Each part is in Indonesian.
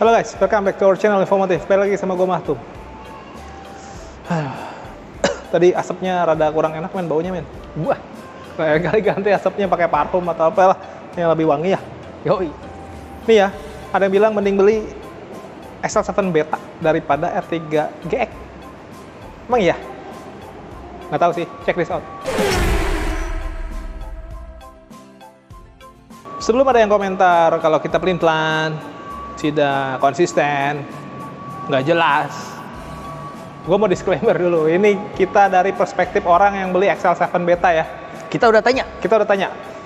Halo guys, welcome back to our channel informatif. Balik lagi sama gue Mahtum. Tadi asapnya rada kurang enak men, baunya men. Wah, kali ganti asapnya pakai parfum atau apalah yang lebih wangi ya. Yoi. Nih ya, ada yang bilang mending beli XL7 Beta daripada R3 GX. Emang iya? Nggak tahu sih, check this out. Sebelum ada yang komentar kalau kita pelin-pelan, tidak konsisten, nggak jelas, gue mau disclaimer dulu. Ini kita dari perspektif orang yang beli XL7 Beta ya. Kita udah tanya,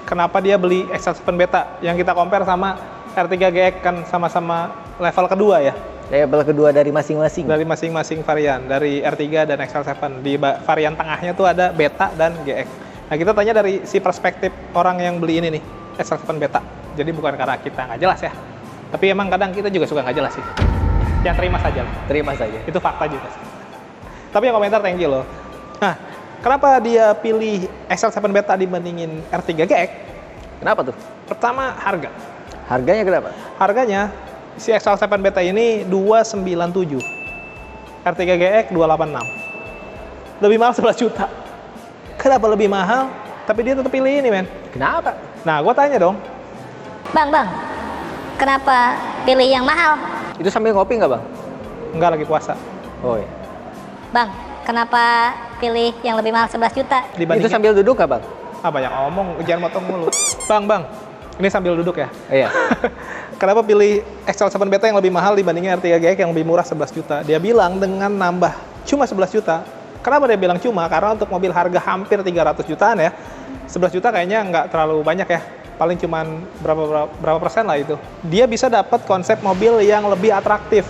kenapa dia beli XL7 Beta yang kita compare sama R3 GX, kan sama-sama level kedua ya. Level kedua dari masing-masing. Dari masing-masing varian, dari R3 dan XL7. Di varian tengahnya tuh ada Beta dan GX. Nah kita tanya dari si perspektif orang yang beli ini nih, XL7 Beta. Jadi bukan karena kita nggak jelas ya. Tapi emang kadang kita juga suka nggak jelas sih. Ya terima saja lah. Terima saja. Itu fakta juga sih. Tapi yang komentar thank you loh. Nah, kenapa dia pilih XL7 Beta dibandingin R3 GX? Kenapa tuh? Pertama, harga. Harganya kenapa? Harganya, si XL7 Beta ini 297. R3 GX 286. Lebih mahal 11 juta. Kenapa lebih mahal? Tapi dia tetap pilih ini, men. Kenapa? Nah, gue tanya dong. Bang, kenapa pilih yang mahal? Itu sambil ngopi nggak bang? Enggak, lagi puasa. Oh iya. Bang, kenapa pilih yang lebih mahal 11 juta? Itu sambil duduk nggak bang? Ah, banyak ngomong, jangan motong mulu. Bang, ini sambil duduk ya? Iya. Kenapa pilih XL7 Beta yang lebih mahal dibandingin R3 GX yang lebih murah 11 juta? Dia bilang dengan nambah cuma 11 juta. Kenapa dia bilang cuma? Karena untuk mobil harga hampir 300 jutaan ya, 11 juta kayaknya nggak terlalu banyak ya. Paling cuman berapa persen lah itu. Dia bisa dapat konsep mobil yang lebih atraktif.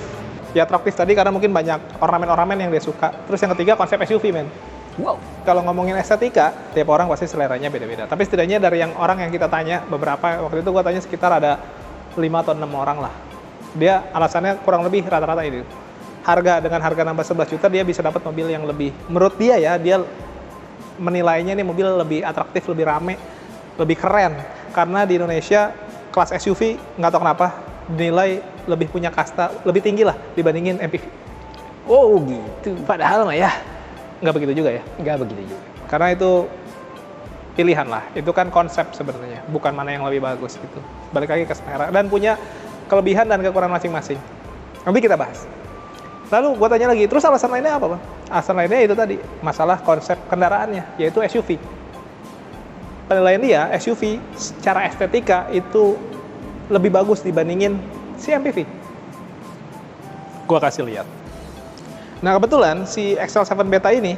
Ya atraktif tadi karena mungkin banyak ornamen-ornamen yang dia suka. Terus yang ketiga konsep SUV, men. Wow. Kalau ngomongin estetika, tiap orang pasti seleranya beda-beda. Tapi setidaknya dari yang orang yang kita tanya, beberapa, waktu itu gua tanya sekitar ada 5 atau 6 orang lah. Dia alasannya kurang lebih rata-rata ini. Dengan harga nambah 11 juta, dia bisa dapat mobil yang lebih, menurut dia ya, dia menilainya ini mobil lebih atraktif, lebih rame, lebih keren. Karena di Indonesia, kelas SUV, nggak tahu kenapa, dinilai lebih punya kasta, lebih tinggi lah dibandingin MPV. Oh gitu. Padahal mah ya, nggak begitu juga ya. Nggak begitu juga. Karena itu pilihan lah, itu kan konsep sebenarnya, bukan mana yang lebih bagus gitu. Balik lagi ke selera, dan punya kelebihan dan kekurangan masing-masing. Nanti kita bahas. Lalu gue tanya lagi, terus alasan lainnya apa bang? Alasan lainnya itu tadi, masalah konsep kendaraannya, yaitu SUV. Penilaian dia, SUV secara estetika itu lebih bagus dibandingin si MPV. Gua kasih lihat. Nah kebetulan si XL7 Beta ini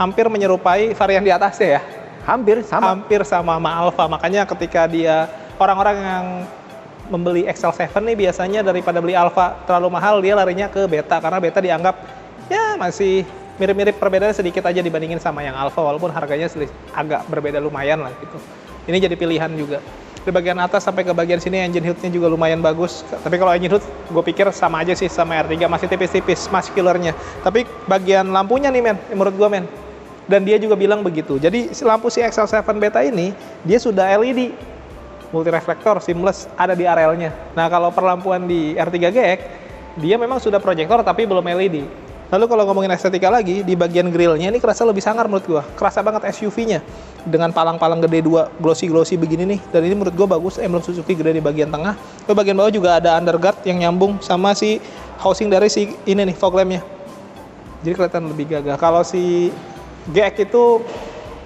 hampir menyerupai varian di atasnya ya. Hampir sama Alfa. Makanya ketika dia, orang-orang yang membeli XL7 nih biasanya daripada beli Alfa terlalu mahal, dia larinya ke Beta. Karena Beta dianggap ya masih mirip-mirip, perbedaannya sedikit aja dibandingin sama yang Alfa, walaupun harganya agak berbeda lumayan lah gitu. Ini jadi pilihan juga. Di bagian atas sampai ke bagian sini engine hood-nya juga lumayan bagus. Tapi kalau engine hood gue pikir sama aja sih sama R3, masih tipis-tipis muscular-nya. Tapi bagian lampunya nih men, menurut gue men. Dan dia juga bilang begitu. Jadi lampu si XL7 Beta ini dia sudah LED, multi reflektor, seamless, ada di arealnya. Nah kalau perlampuan di R3 GX dia memang sudah proyektor tapi belum LED. Lalu kalau ngomongin estetika lagi, di bagian grillnya ini kerasa lebih sangar menurut gua. Kerasa banget SUV-nya. Dengan palang-palang gede dua, glossy-glossy begini nih. Dan ini menurut gua bagus, emblem Suzuki gede di bagian tengah. Di bagian bawah juga ada underguard yang nyambung sama si housing dari si ini nih, fog lamp-nya. Jadi kelihatan lebih gagah. Kalau si GX itu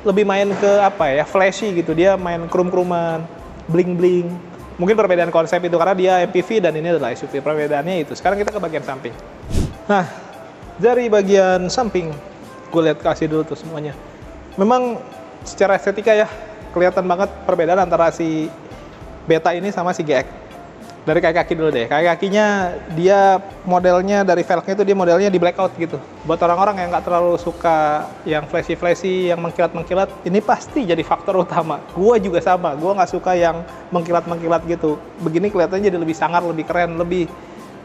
lebih main ke apa ya, flashy gitu. Dia main krum-kruman, bling-bling. Mungkin perbedaan konsep itu karena dia MPV dan ini adalah SUV. Perbedaannya itu. Sekarang kita ke bagian samping. Nah, dari bagian samping, gue lihat kasih dulu tuh semuanya. Memang secara estetika ya, kelihatan banget perbedaan antara si Beta ini sama si GX. Dari kaki-kaki dulu deh. Kaki-kakinya dia modelnya dari velgnya itu dia modelnya di blackout gitu. Buat orang-orang yang nggak terlalu suka yang flashy-flashy, yang mengkilat-mengkilat, ini pasti jadi faktor utama. Gue juga sama, gue nggak suka yang mengkilat-mengkilat gitu. Begini kelihatannya jadi lebih sangar, lebih keren, lebih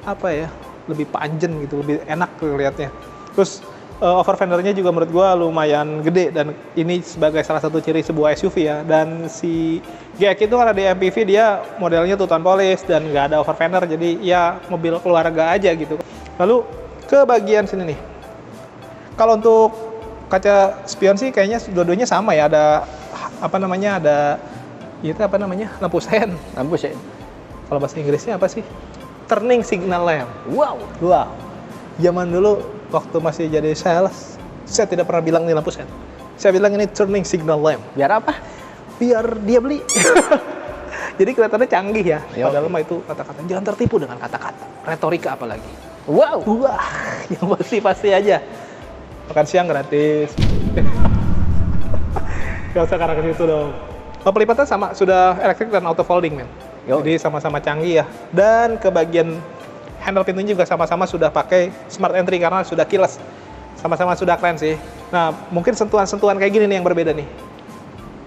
apa ya, lebih panjen gitu, lebih enak lihatnya. Terus over fendernya juga menurut gua lumayan gede, dan ini sebagai salah satu ciri sebuah SUV ya. Dan si GX itu karena di MPV dia modelnya two-tone polish dan nggak ada over fender, jadi ya mobil keluarga aja gitu. Lalu ke bagian sini nih, kalau untuk kaca spion sih kayaknya dua-duanya sama ya, ada apa namanya, ada itu apa namanya, lampu sen. Lampu sen. Kalau bahasa Inggrisnya apa sih? Turning signal lamp. Wow. Wow. Zaman dulu waktu masih jadi sales, saya tidak pernah bilang ini lampu sen. Saya bilang ini turning signal lamp. Biar apa? Biar dia beli. Jadi kelihatannya canggih ya. Yo. Padahal mah itu kata-kata. Jangan tertipu dengan kata-kata. Retorika apalagi. Wow. Wah, yang pasti aja. Makan siang gratis. Gak usah karena ke situ dong. Oh, pelipatan sama, sudah elektrik dan auto folding, men. Yo. Jadi sama-sama canggih ya. Dan ke bagian handle pintunya juga sama-sama sudah pakai smart entry karena sudah keyless. Sama-sama sudah keren sih. Nah, mungkin sentuhan-sentuhan kayak gini nih yang berbeda nih.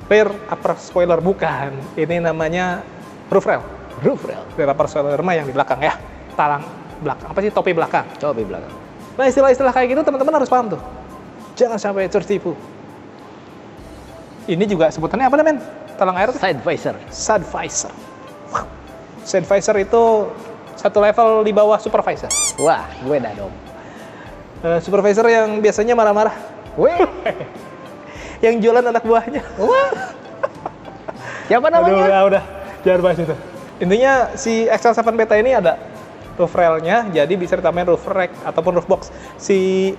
Rear upper spoiler bukan. Ini namanya roof rail. Roof rail. Rear upper spoiler mah yang di belakang ya. Talang belakang. Apa sih, topi belakang. Coba di belakang. Nah, istilah-istilah kayak gitu teman-teman harus paham tuh. Jangan sampai tertipu. Ini juga sebutannya apa namanya? Talang air tuh? Side visor. Side visor. Wow. Side visor itu satu level di bawah supervisor. Wah, gue dah dong. Supervisor yang biasanya marah-marah. Weh. Yang jualan anak buahnya. Wah. Siapa namanya? Udah. Jangan bahas itu. Intinya si XL7 Beta ini ada roof rail-nya, jadi bisa ditambahin roof rack ataupun roof box. Si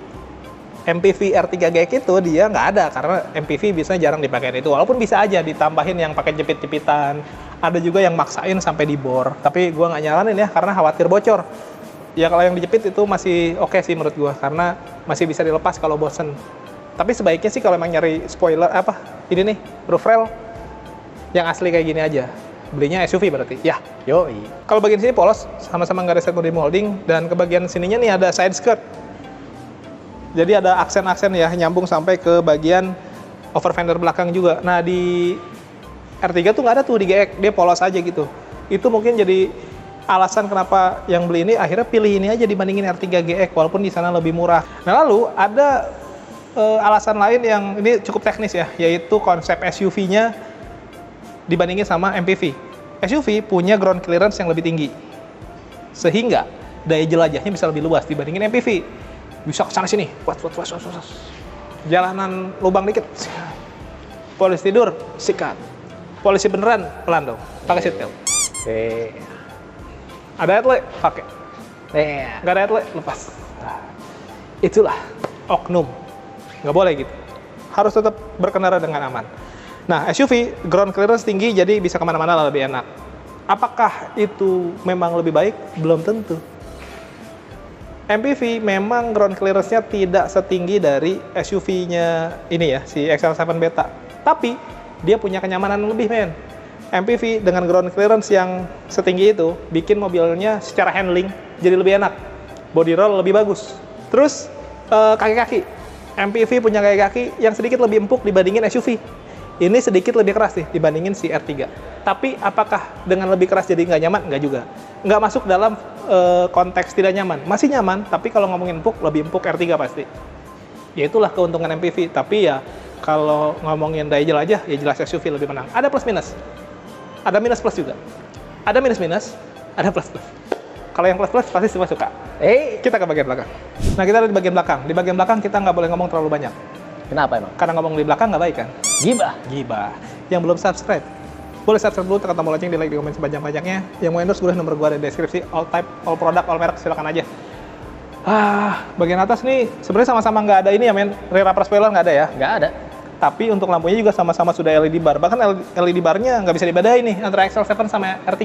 MPV R3 GX itu dia nggak ada, karena MPV biasanya jarang dipakai itu. Walaupun bisa aja ditambahin yang pakai jepit-jepitan. Ada juga yang maksain sampai dibor. Tapi gua nggak nyaranin ya, karena khawatir bocor. Ya kalau yang dijepit itu masih oke sih menurut gua, karena masih bisa dilepas kalau bosen. Tapi sebaiknya sih kalau emang nyari spoiler ini nih, roof rail yang asli kayak gini aja. Belinya SUV berarti. Ya. Yoi. Kalau bagian sini polos, sama-sama nggak ada set body molding, dan ke bagian sininya nih ada side skirt. Jadi ada aksen-aksen ya, nyambung sampai ke bagian over fender belakang juga. Nah di R3 tuh nggak ada tuh di GX, dia polos aja gitu. Itu mungkin jadi alasan kenapa yang beli ini akhirnya pilih ini aja dibandingin R3 GX, walaupun di sana lebih murah. Nah lalu ada alasan lain yang ini cukup teknis ya, yaitu konsep SUV-nya dibandingin sama MPV. SUV punya ground clearance yang lebih tinggi, sehingga daya jelajahnya bisa lebih luas dibandingin MPV. Bisa kesana sini, jalanan lubang dikit, polisi tidur, sikat, polisi beneran, pelan dong, pakai seatbelt. Ada headlight, pakai. Nggak ada headlight, lepas. Itulah oknum. Nggak boleh gitu. Harus tetap berkendara dengan aman. Nah, SUV ground clearance tinggi, jadi bisa kemana-mana lebih enak. Apakah itu memang lebih baik? Belum tentu. MPV memang ground clearance-nya tidak setinggi dari SUV-nya ini ya, si XL7 Beta. Tapi dia punya kenyamanan lebih, men. MPV dengan ground clearance yang setinggi itu bikin mobilnya secara handling jadi lebih enak. Body roll lebih bagus. Terus kaki-kaki. MPV punya kaki-kaki yang sedikit lebih empuk dibandingin SUV. Ini sedikit lebih keras nih dibandingin si R3. Tapi apakah dengan lebih keras jadi nggak nyaman? Nggak juga. Nggak masuk dalam konteks tidak nyaman. Masih nyaman, tapi kalau ngomongin empuk, lebih empuk R3 pasti. Ya itulah keuntungan MPV. Tapi ya kalau ngomongin daya jelajah, ya jelas SUV lebih menang. Ada plus minus. Ada minus plus juga. Ada minus minus, ada plus plus. Kalau yang plus plus pasti semua suka. Kita ke bagian belakang. Nah, kita ada di bagian belakang. Di bagian belakang kita nggak boleh ngomong terlalu banyak. Kenapa emang? Karena ngomong di belakang nggak baik kan? Gibah. Yang belum subscribe, boleh subscribe dulu, tekan tombol lonceng, di like, di komen sebanyak-banyaknya. Yang mau endorse boleh, nomor gua ada di deskripsi. All type, all product, all merek, silakan aja. Bagian atas nih sebenarnya sama-sama nggak ada ini ya, men. Rear upper spoiler nggak ada ya? Nggak ada. Tapi untuk lampunya juga sama-sama sudah LED bar. Bahkan LED barnya nggak bisa dibedain nih antara XL7 sama R3.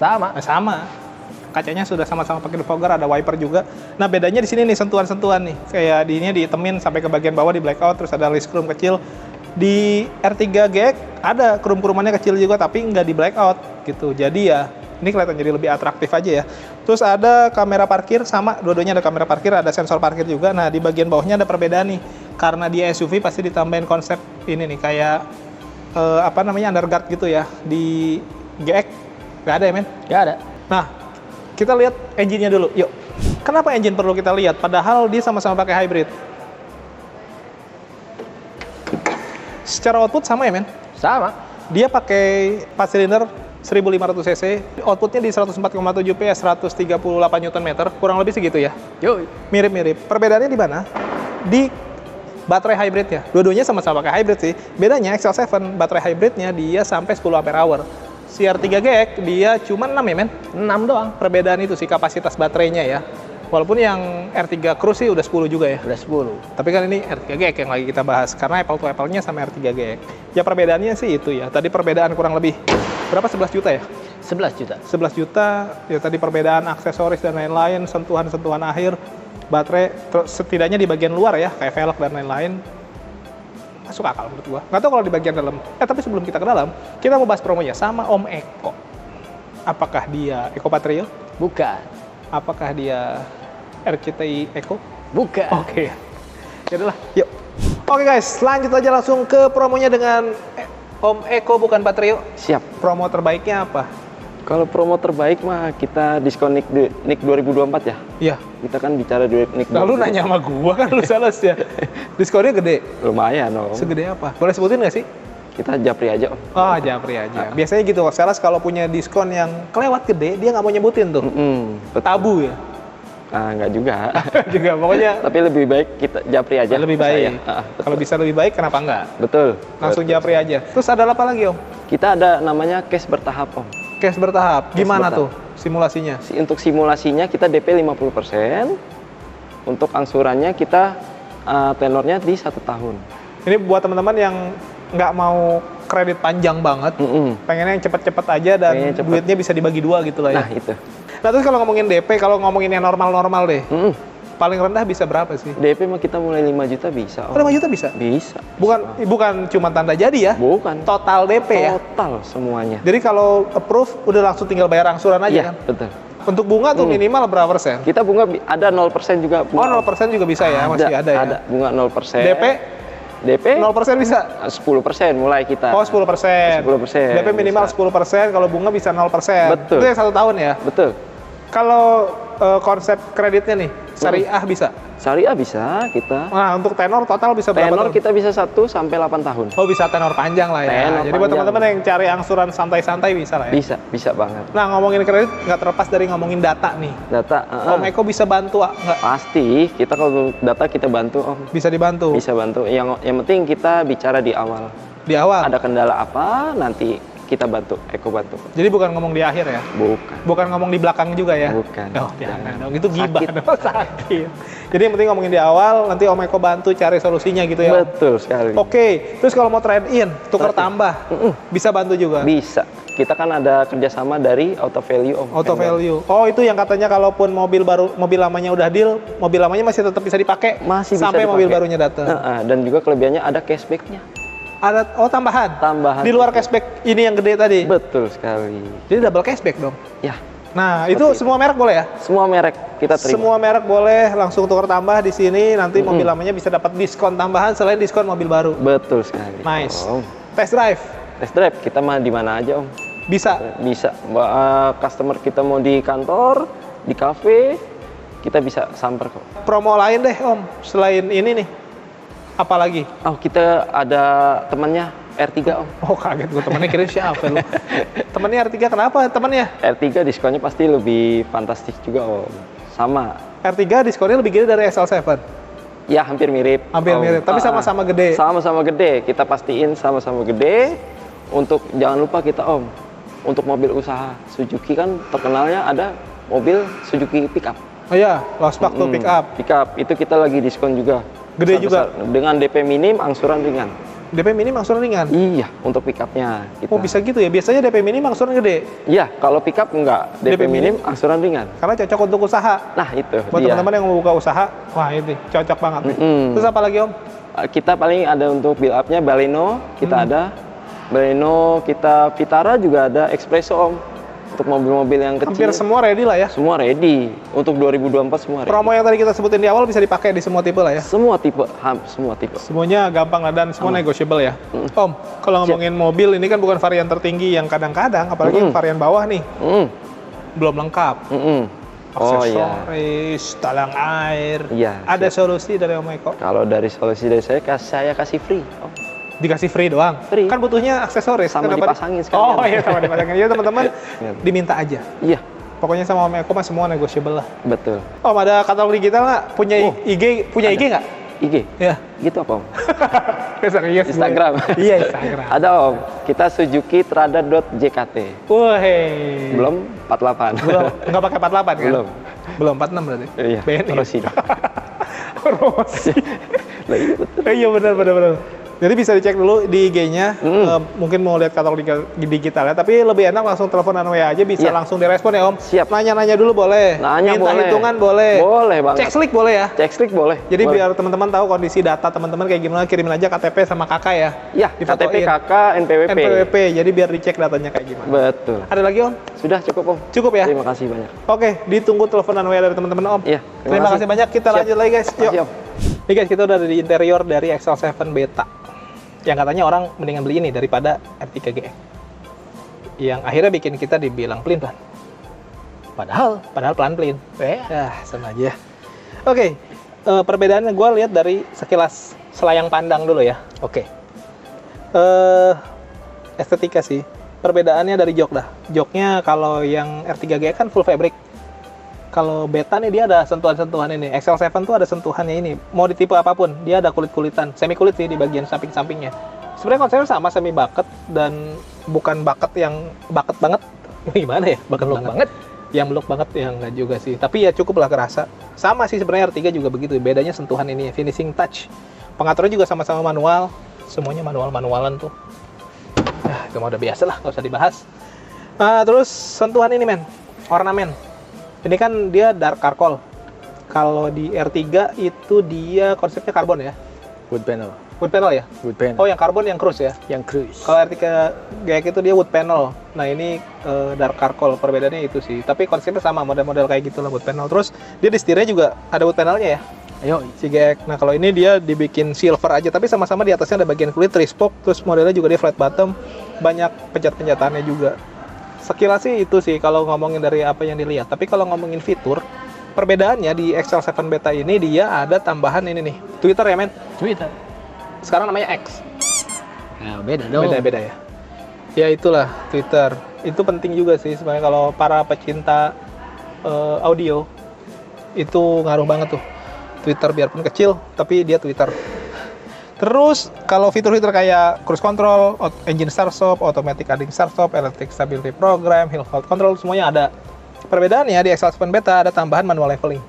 Sama. Nah, sama. Kacanya sudah sama-sama pakai defogger, ada wiper juga. Nah, bedanya di sini nih, sentuhan-sentuhan nih. Kayak di ini diitemin sampai ke bagian bawah di blackout, terus ada list chrome kecil. Di R3 GX ada krum-krumannya kecil juga, tapi nggak di blackout gitu. Jadi ya, ini kelihatan jadi lebih atraktif aja ya. Terus ada kamera parkir, sama dua-duanya ada kamera parkir, ada sensor parkir juga. Nah, di bagian bawahnya ada perbedaan nih. Karena dia SUV pasti ditambahin konsep ini nih, kayak underguard gitu ya. Di GX nggak ada ya, men? Nggak ada. Nah, kita lihat engine-nya dulu, yuk. Kenapa engine perlu kita lihat? Padahal dia sama-sama pakai hybrid. Secara output sama ya, men? Sama. Dia pakai 4 silinder 1500 cc, outputnya di 104,7 PS, 138 Nm, kurang lebih segitu ya. Yoi. Mirip-mirip. Perbedaannya di mana? Di baterai hybridnya. Dua-duanya sama-sama pakai hybrid sih. Bedanya XL7 baterai hybridnya dia sampai 10 Ah. CR3 GX dia cuma 6 ya, men? 6 doang. Perbedaan itu sih kapasitas baterainya ya. Walaupun yang R3 Cruise sih udah 10 juga ya. Udah 10. Tapi kan ini R3 GX yang lagi kita bahas karena apple to apple-nya sama R3 GX. Ya perbedaannya sih itu ya. Tadi perbedaan kurang lebih berapa? 11 juta ya? 11 juta. 11 juta. Ya tadi perbedaan aksesoris dan lain-lain, sentuhan-sentuhan akhir, baterai setidaknya di bagian luar ya, kayak velg dan lain-lain. Masuk akal menurut gua. Nggak tahu kalau di bagian dalam. Tapi sebelum kita ke dalam, kita mau bahas promonya sama Om Eko. Apakah dia Eko Patrio? Bukan. Apakah dia RCTI Eko? Bukan. Oke. Yaudahlah, yuk. Oke guys, lanjut aja langsung ke promonya dengan Om Eko bukan Patrio. Siap. Promo terbaiknya apa? Kalau promo terbaik mah kita diskon NIK 2024 ya. Iya. Kita kan bicara NIK. Nah, lu nanya sama gua kan lu sales ya. Diskonnya gede. Lumayan Om. Segede apa? Boleh sebutin nggak sih? Kita japri aja Om. Oh, japri aja. Biasanya gitu, sales kalau punya diskon yang kelewat gede, dia nggak mau nyebutin tuh. Betul. Tabu ya? Ah, nggak juga. Juga, pokoknya Tapi lebih baik kita japri aja. lebih baik. Betul. Kalau bisa lebih baik, kenapa enggak? Betul. Langsung japri aja. Terus ada apa lagi, Om? Kita ada namanya cash bertahap Om. Cash bertahap. Gimana bertahap. tuh simulasinya? Untuk simulasinya kita DP 50%. Untuk angsurannya kita tenornya di 1 tahun. Ini buat teman-teman yang nggak mau kredit panjang banget, pengennya yang cepet-cepet aja dan Pengennya cepet. duitnya bisa dibagi dua gitu lah ya. Nah itu. Nah terus kalau ngomongin DP, kalau ngomongin yang normal-normal deh, paling rendah bisa berapa sih? DP mah kita mulai 5 juta bisa Oh, 5 juta bisa? Bisa. Bukan cuma tanda jadi ya? Bukan. Total DP ya? Total semuanya. Jadi kalau approve, udah langsung tinggal bayar angsuran aja Iya, kan? betul. Untuk bunga tuh minimal berapa persen? Kita bunga ada 0% juga. Oh, 0% juga bisa ya? Masih ada ya? Ada bunga 0%. DP 0% bisa? 10% mulai kita. Oh, 10%. 10%. DP minimal 10%, kalau bunga bisa 0%. Betul. Itu yang 1 tahun ya? Betul. Kalau konsep kreditnya nih, syariah bisa? Syariah bisa kita. Nah, untuk tenor total bisa berapa Tenor tahun? kita bisa 1 sampai 8 tahun. Oh, bisa tenor panjang lah ya. Tenor Jadi buat panjang. teman-teman yang cari angsuran santai-santai bisa lah ya. Bisa banget. Nah, ngomongin kredit nggak terlepas dari ngomongin data nih. Data, Om Eko bisa bantu nggak? pasti kita kalau data kita bantu Om. Bisa dibantu? Bisa bantu. Yang penting kita bicara di awal. Di awal? Ada kendala apa nanti kita bantu, Eko bantu. Jadi bukan ngomong di akhir ya? Bukan. Bukan ngomong di belakang juga ya? Bukan. Oh, jangan dong. Itu gibah Sakit. dong. Sakit. Jadi yang penting ngomongin di awal, nanti Om Eko bantu cari solusinya gitu ya? Betul sekali. Oke. Terus kalau mau trade in, tukar Trade in. tambah, bisa bantu juga? Bisa. Kita kan ada kerjasama dari Auto Value Om. Auto value. Oh, itu yang katanya kalaupun mobil lamanya udah deal, mobil lamanya masih tetap bisa dipakai Masih bisa sampai dipakai. mobil barunya datang. Dan juga kelebihannya ada cashbacknya. Ada tambahan. Tambahan. Di luar cashback ini yang gede tadi. Betul sekali. Jadi double cashback dong. Ya, Nah, Seperti itu semua merek boleh ya? semua merek kita terima. Semua merek boleh langsung tukar tambah di sini, nanti mobil lamanya bisa dapat diskon tambahan selain diskon mobil baru. Betul sekali. Nice. Om. Test drive Test drive kita mah di mana aja Om. bisa. Bisa. Customer kita mau di kantor, di cafe, kita bisa samper kok. Promo lain deh Om, selain ini nih. Apalagi? Oh, kita ada temannya R3 Om. Oh kaget gue, temennya kira siapa lu? Temennya R3 kenapa temennya? R3 diskonnya pasti lebih fantastis juga Om. Sama. R3 diskonnya lebih gede dari XL7. Ya hampir mirip. Hampir Om. mirip, tapi sama-sama gede. Sama-sama gede. Kita pastiin sama-sama gede. Untuk jangan lupa kita Om, untuk mobil usaha Suzuki kan terkenalnya ada mobil Suzuki pickup. Oh iya, lospak tuh pick up. Pickup itu kita lagi diskon juga. Gede juga? Dengan DP minim, angsuran ringan. DP minim angsuran ringan. Iya, untuk pickupnya. Oh bisa gitu ya? Biasanya DP minim angsuran gede. Iya, kalau pickup enggak. DP minim, angsuran ringan. Karena cocok untuk usaha. Nah itu Buat dia. teman-teman yang mau buka usaha, wah ini cocok banget nih. Terus apa lagi Om? Kita paling ada untuk build up-nya Baleno, kita ada. Baleno, kita Vitara juga ada, Espresso Om. Untuk mobil-mobil yang kecil. Hampir semua ready lah ya. Semua ready. Untuk 2024 semua ready. Promo yang tadi kita sebutin di awal bisa dipakai di semua tipe lah ya. Semua tipe, semua tipe. Semuanya gampang lah dan semua negotiable ya. Om, kalau ngomongin mobil ini kan bukan varian tertinggi yang kadang-kadang, apalagi yang varian bawah nih, belum lengkap. Oh iya. Aksesoris, talang air. Iya, Ada solusi dari Om Eko? Kalau dari solusi dari saya kasih free. Om. Dikasih free doang? Free. Kan butuhnya aksesoris. Sama Kenapa dipasangin sekalian. Oh iya, sama dipasangin. Ya teman-teman, Iya. diminta aja. Iya, Pokoknya sama Om Eko mah semua negotiable lah. betul. Om, ada katalog digital nggak? Punya Oh, IG, punya IG nggak? IG. Ya. Gitu apa, Om? Serius, gue. Instagram. Iya, Instagram. Ada, Om. Kita suzuki-trada.jkt. Wih. Belum 48. Belum. Nggak pakai 48 kan? Belum. Belum 46 berarti? Iya, BNI. Rossi. Rossi. Lah, iya betul. Iya benar. Jadi bisa dicek dulu di IG-nya, mungkin mau lihat katalog digitalnya, tapi lebih enak langsung teleponan WA aja, bisa Iya. langsung direspon ya Om. Siap. Nanya-nanya dulu boleh, Nanya minta boleh. hitungan boleh, Boleh banget. cek slik boleh ya. Cek slik boleh. Jadi Boleh. biar teman-teman tahu kondisi data teman-teman kayak gimana, kirimin aja KTP sama kakak ya. Iya, Difotoin. KTP KK, NPWP. NPWP, jadi biar dicek datanya kayak gimana. Betul. Ada lagi Om? Sudah cukup, Om. Cukup ya? Terima kasih banyak. Oke, ditunggu teleponan WA dari teman-teman Om. Iya, Terima kasih banyak, kita Siap. lanjut lagi guys. Yuk. Makasih, Om. Nih guys, kita udah ada di interior dari XL7 Beta. Yang katanya orang mendingan beli ini daripada R3 GX. Yang akhirnya bikin kita dibilang pelin-pelan. Padahal pelan-pelin. Sama aja. Oke, perbedaannya gue lihat dari sekilas selayang pandang dulu ya. Oke. Estetika sih. Perbedaannya dari jok dah. Joknya kalau yang R3 GX kan full fabric. Kalau Beta nih dia ada sentuhan-sentuhan ini. XL7 tuh ada sentuhannya ini. Mau di tipe apapun, dia ada kulit-kulitan. Semi kulit sih di bagian samping-sampingnya. Sebenarnya konsepnya sama, semi bucket dan bukan bucket yang bucket banget. Gimana ya? Bucket banget. Yang belok banget ya enggak juga sih. Tapi ya cukup lah kerasa. Sama sih sebenarnya R3 juga begitu. Bedanya sentuhan ini, finishing touch. Pengaturannya juga sama-sama manual. Semuanya manual-manualan tuh. Itu mah udah biasa lah, nggak usah dibahas. Terus sentuhan ini men, ornamen. Ini kan dia dark charcoal. Kalau di R3 itu dia konsepnya karbon ya. Wood panel. Wood panel ya? Wood panel. Oh, yang karbon yang cruise ya? Yang cruise. Kalau R3 GX itu dia wood panel. Nah, ini dark charcoal. Perbedaannya itu sih. Tapi konsepnya sama, model-model kayak gitu lah wood panel. Terus dia di setirnya juga ada wood panelnya ya? Ayo, Si GX. Nah, kalau ini dia dibikin silver aja, tapi sama-sama di atasnya ada bagian kulit, three-spoke, terus modelnya juga dia flat bottom, banyak pencat-pencatannya juga. Sekilas sih itu sih kalau ngomongin dari apa yang dilihat. Tapi kalau ngomongin fitur, perbedaannya di XL7 Beta ini dia ada tambahan ini nih, Twitter ya men? Twitter. Sekarang namanya X. Nah, beda dong. Beda-beda ya. Ya itulah Twitter. Itu penting juga sih sebenarnya kalau para pecinta audio itu ngaruh banget tuh. Twitter biarpun kecil tapi dia Twitter. Terus kalau fitur-fitur kayak cruise control, engine start stop, automatic adding start stop, electric stability program, hill hold control semuanya ada. Perbedaannya di XL7 Beta ada tambahan manual leveling.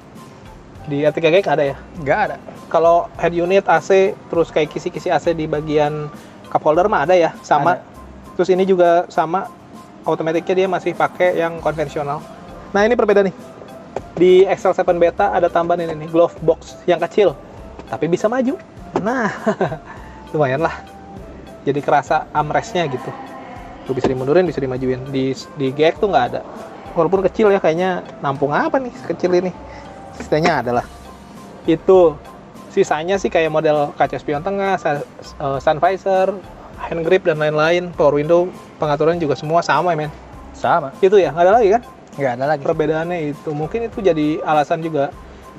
Di R3 GX ada ya? Nggak ada. Kalau head unit AC terus kayak kisi-kisi AC di bagian cup holder mah ada ya, sama. Ada. Terus ini juga sama, automaticnya dia masih pakai yang konvensional. Nah ini perbedaan nih. Di XL7 Beta ada tambahan ini nih, glove box yang kecil, tapi bisa maju. Nah, lumayan lah. Jadi kerasa armrestnya gitu. Tuh bisa dimundurin, bisa dimajuin. Di GX tuh nggak ada. Walaupun kecil ya, kayaknya nampung apa nih kecil ini. Sisanya adalah itu. Sisanya sih kayak model kaca spion tengah, sun visor, hand grip dan lain-lain. Power window, pengaturan juga semua sama ya men. Sama. Itu ya, nggak ada lagi kan? Nggak ada lagi. Perbedaannya itu. Mungkin itu jadi alasan juga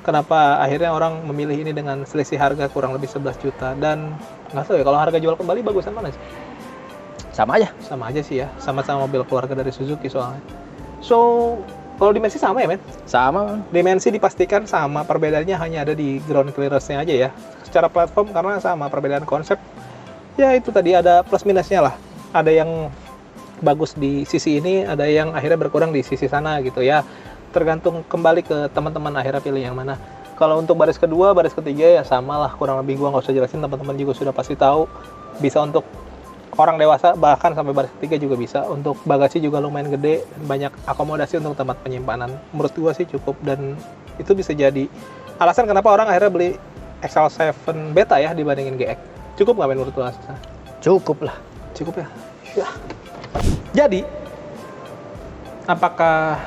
kenapa akhirnya orang memilih ini dengan selisih harga kurang lebih 11 juta. Dan nggak tahu ya, kalau harga jual kembali bagusan mana sih? Sama aja. Sama aja sih ya, sama-sama mobil keluarga dari Suzuki soalnya. So, kalau dimensi sama ya men? Sama. Dimensi dipastikan sama, perbedaannya hanya ada di ground clearance-nya aja ya. Secara platform karena sama, perbedaan konsep, ya itu tadi ada plus minusnya lah. Ada yang bagus di sisi ini, ada yang akhirnya berkurang di sisi sana gitu ya. Tergantung kembali ke teman-teman akhirnya pilih yang mana. Kalau untuk baris kedua, baris ketiga ya sama lah, kurang lebih gua nggak usah jelasin, teman-teman juga sudah pasti tahu. Bisa untuk orang dewasa, bahkan sampai baris ketiga juga bisa. Untuk bagasi juga lumayan gede, banyak akomodasi untuk tempat penyimpanan. Menurut gua sih cukup, dan itu bisa jadi alasan kenapa orang akhirnya beli XL7 Beta ya dibandingin GX. Cukup nggak men menurut lu? Cukup lah. Cukup ya? Ya. Jadi, apakah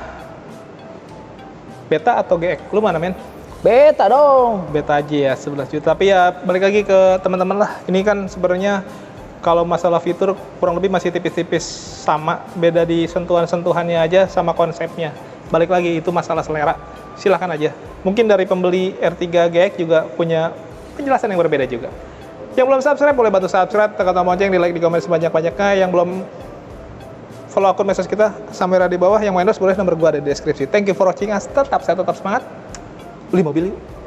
Beta atau GX? Lu mana men? Beta dong. Beta aja ya, 11 juta. Tapi ya balik lagi ke teman-teman lah. Ini kan sebenarnya kalau masalah fitur kurang lebih masih tipis-tipis sama. Beda di sentuhan-sentuhannya aja sama konsepnya. Balik lagi itu masalah selera. Silahkan aja. Mungkin dari pembeli R3 GX juga punya penjelasan yang berbeda juga. Yang belum subscribe boleh bantu subscribe, tekan tombol lonceng, di like, di komen sebanyak-banyaknya. Yang belum follow akun medsos kita, Samira di bawah. Yang mau endorse boleh, nomor gua ada di deskripsi. Thank you for watching us. Tetap sehat, tetap semangat. Beli mobil yuk.